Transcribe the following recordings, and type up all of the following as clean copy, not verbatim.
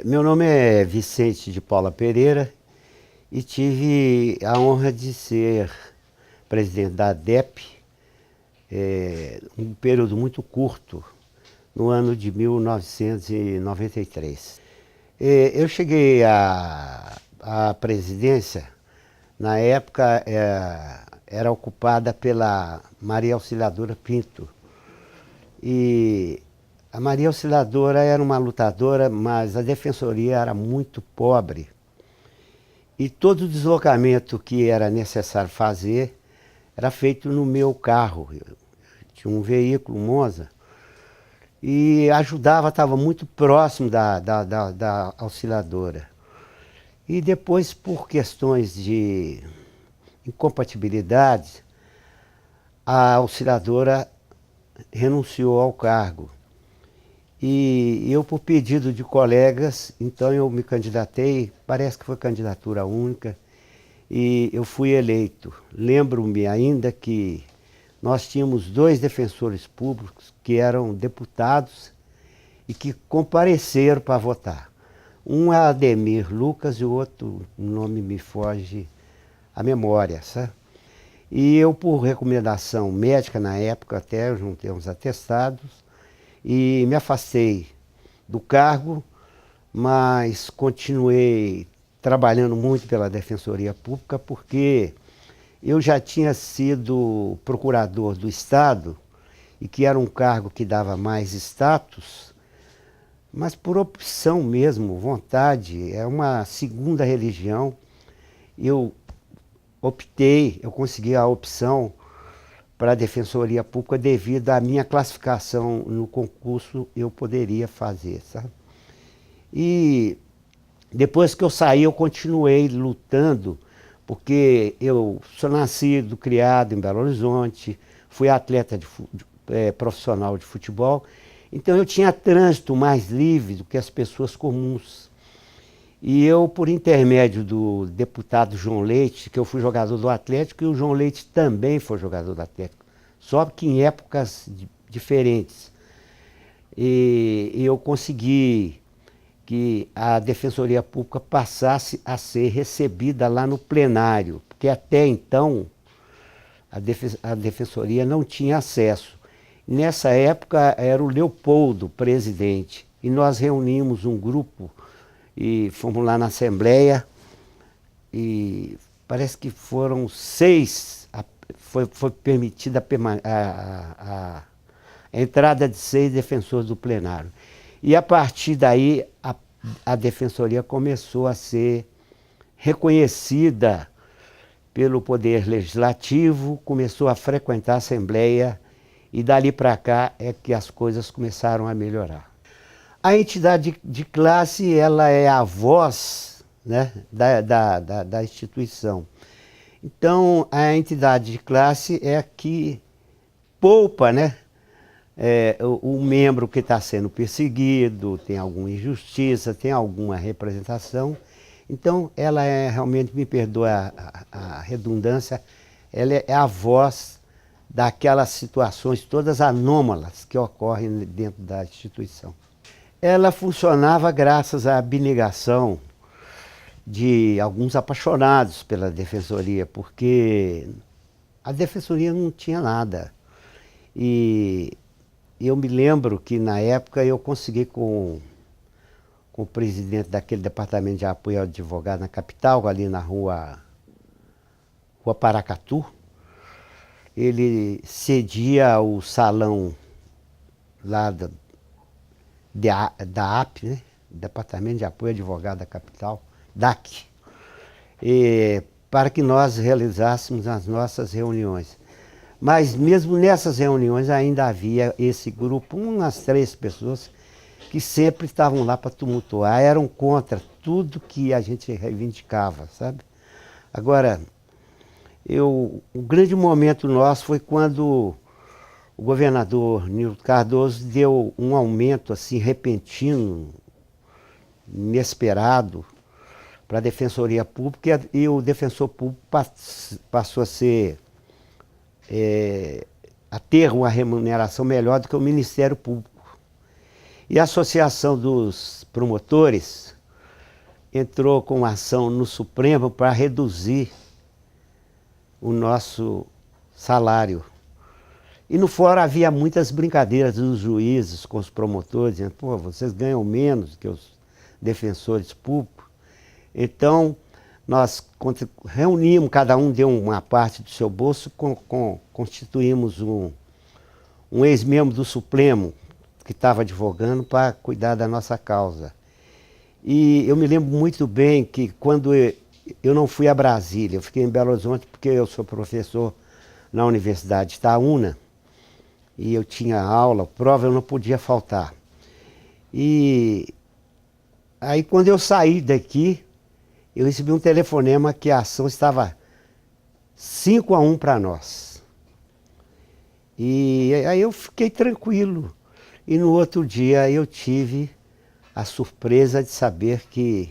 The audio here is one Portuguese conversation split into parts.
Meu nome é Vicente de Paula Pereira e tive a honra de ser presidente da ADEP, um período muito curto, no ano de 1993. Eu cheguei à presidência, na época era ocupada pela Maria Auxiliadora Pinto. E a Maria Auxiliadora era uma lutadora, mas a defensoria era muito pobre. E todo o deslocamento que era necessário fazer era feito no meu carro. Eu tinha um veículo, um Monza, e ajudava, estava muito próximo da auxiliadora. E depois, por questões de incompatibilidade, a auxiliadora renunciou ao cargo. E eu, por pedido de colegas, então eu me candidatei, parece que foi candidatura única, e eu fui eleito. Lembro-me ainda que nós tínhamos dois defensores públicos que eram deputados e que compareceram para votar. Um é Ademir Lucas e o outro, o nome me foge a memória, sabe? E eu, por recomendação médica na época, até eu juntei uns atestados e me afastei do cargo, mas continuei trabalhando muito pela Defensoria Pública, porque eu já tinha sido procurador do Estado, e que era um cargo que dava mais status, mas por opção mesmo, vontade, é uma segunda religião. Eu eu consegui a opção para a Defensoria Pública devido à minha classificação no concurso, eu poderia fazer, sabe? E depois que eu saí, eu continuei lutando, porque eu sou nascido, criado em Belo Horizonte, fui atleta profissional de futebol, então eu tinha trânsito mais livre do que as pessoas comuns. E eu, por intermédio do deputado João Leite, que eu fui jogador do Atlético, e o João Leite também foi jogador do Atlético, só que em épocas diferentes. E eu consegui que a Defensoria Pública passasse a ser recebida lá no plenário, porque até então a Defensoria não tinha acesso. Nessa época era o Leopoldo presidente, e nós reunimos um grupo e fomos lá na Assembleia, e parece que foram 6, foi permitida a entrada de 6 defensores do plenário. E a partir daí a Defensoria começou a ser reconhecida pelo Poder Legislativo, começou a frequentar a Assembleia, e dali para cá é que as coisas começaram a melhorar. A entidade de classe, ela é a voz, né, da instituição. Então, a entidade de classe é a que poupa, né, o membro que está sendo perseguido, tem alguma injustiça, tem alguma representação. Então, ela é realmente, me perdoa a redundância, ela é a voz daquelas situações todas anômalas que ocorrem dentro da instituição. Ela funcionava graças à abnegação de alguns apaixonados pela Defensoria, porque a Defensoria não tinha nada. E eu me lembro que na época eu consegui com o presidente daquele departamento de apoio ao advogado na capital, ali na rua Paracatu, ele cedia o salão lá da AP, né? Departamento de Apoio ao Advogado da Capital, DAC, para que nós realizássemos as nossas reuniões. Mas mesmo nessas reuniões ainda havia esse grupo, umas 3 pessoas, que sempre estavam lá para tumultuar, eram contra tudo que a gente reivindicava, sabe? Agora, o grande momento nosso foi quando o governador Nilton Cardoso deu um aumento assim repentino, inesperado, para a Defensoria Pública, e o defensor público passou a ter uma remuneração melhor do que o Ministério Público. E a Associação dos Promotores entrou com uma ação no Supremo para reduzir o nosso salário. E no fórum havia muitas brincadeiras dos juízes com os promotores, dizendo, pô, vocês ganham menos que os defensores públicos. Então, nós reunimos, cada um deu uma parte do seu bolso, constituímos um ex-membro do Supremo que estava advogando para cuidar da nossa causa. E eu me lembro muito bem que quando eu não fui a Brasília, eu fiquei em Belo Horizonte porque eu sou professor na Universidade de Itaúna e eu tinha aula, prova, eu não podia faltar. E aí quando eu saí daqui, eu recebi um telefonema que a ação estava 5-1 para nós. E aí eu fiquei tranquilo. E no outro dia eu tive a surpresa de saber que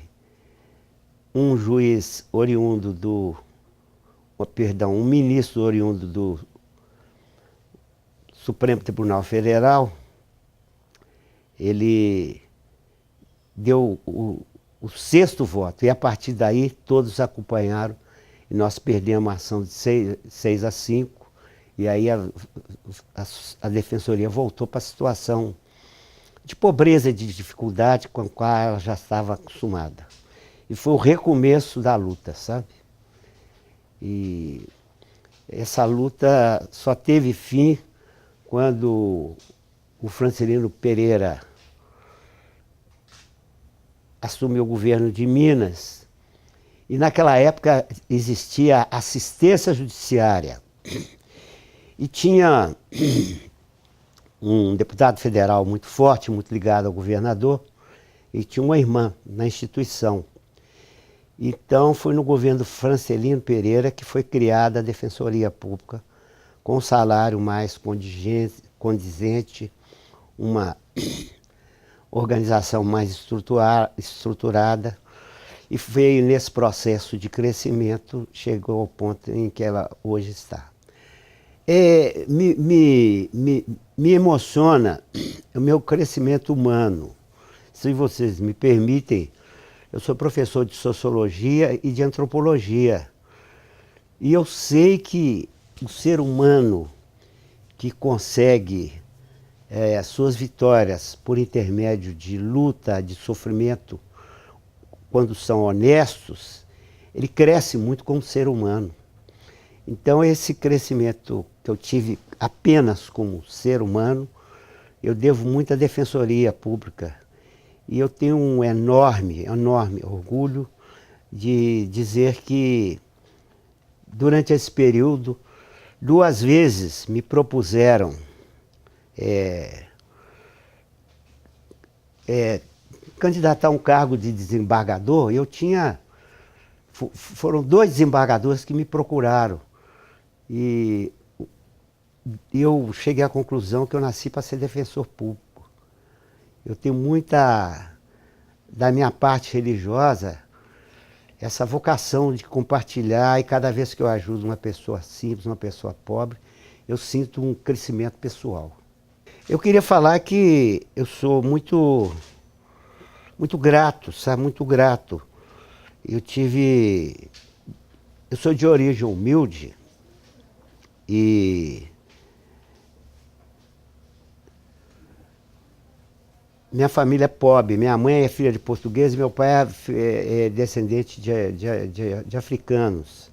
um juiz oriundo um ministro oriundo do Supremo Tribunal Federal, ele deu o 6º voto, e a partir daí todos acompanharam, e nós perdemos a ação de 6-5, e aí a Defensoria voltou para a situação de pobreza e de dificuldade com a qual ela já estava acostumada. E foi o recomeço da luta, sabe? E essa luta só teve fim quando o Francelino Pereira assumiu o governo de Minas, e naquela época existia assistência judiciária. E tinha um deputado federal muito forte, muito ligado ao governador, e tinha uma irmã na instituição. Então foi no governo do Francelino Pereira que foi criada a Defensoria Pública, com um salário mais condizente, uma organização mais estruturada, e veio nesse processo de crescimento, chegou ao ponto em que ela hoje está. Me emociona o meu crescimento humano. Se vocês me permitem, eu sou professor de Sociologia e de Antropologia. E eu sei que o ser humano que consegue as suas vitórias por intermédio de luta, de sofrimento, quando são honestos, ele cresce muito como ser humano. Então esse crescimento que eu tive apenas como ser humano, eu devo muito à Defensoria Pública. E eu tenho um enorme orgulho de dizer que durante esse período, 2 vezes me propuseram candidatar a um cargo de desembargador. Foram 2 desembargadores que me procuraram. E eu cheguei à conclusão que eu nasci para ser defensor público. Eu tenho muita, da minha parte religiosa, essa vocação de compartilhar, e cada vez que eu ajudo uma pessoa simples, uma pessoa pobre, eu sinto um crescimento pessoal. Eu queria falar que eu sou muito grato, sabe? Muito grato. Eu sou de origem humilde e minha família é pobre. Minha mãe é filha de português e meu pai é descendente de africanos.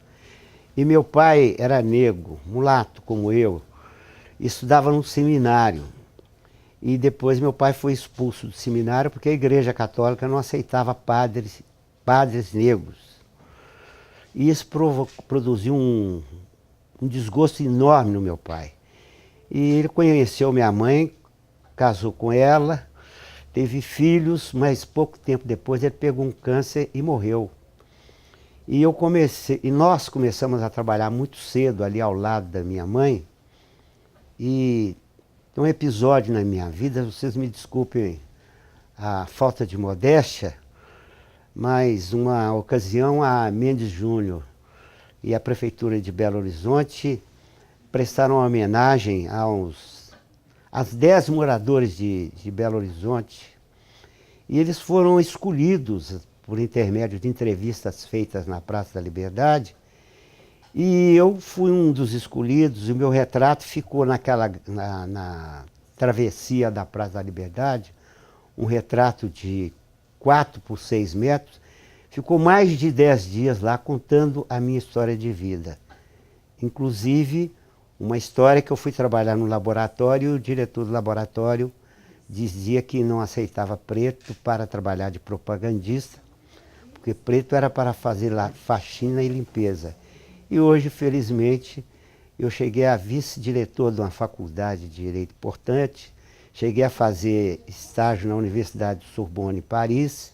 E meu pai era negro, mulato como eu, e estudava num seminário. E depois meu pai foi expulso do seminário porque a Igreja Católica não aceitava padres negros. E isso produziu um desgosto enorme no meu pai. E ele conheceu minha mãe, casou com ela, teve filhos, mas pouco tempo depois ele pegou um câncer e morreu. E nós começamos a trabalhar muito cedo ali ao lado da minha mãe. E tem um episódio na minha vida, vocês me desculpem a falta de modéstia, mas uma ocasião a Mendes Júnior e a Prefeitura de Belo Horizonte prestaram uma homenagem as 10 moradores de Belo Horizonte, e eles foram escolhidos por intermédio de entrevistas feitas na Praça da Liberdade, e eu fui um dos escolhidos, e o meu retrato ficou na travessia da Praça da Liberdade, um retrato de 4 por 6 metros, ficou mais de 10 dias lá contando a minha história de vida. Inclusive, uma história que eu fui trabalhar no laboratório, e o diretor do laboratório dizia que não aceitava preto para trabalhar de propagandista, porque preto era para fazer lá faxina e limpeza. E hoje, felizmente, eu cheguei a vice-diretor de uma faculdade de direito importante, cheguei a fazer estágio na Universidade de Sorbonne, em Paris,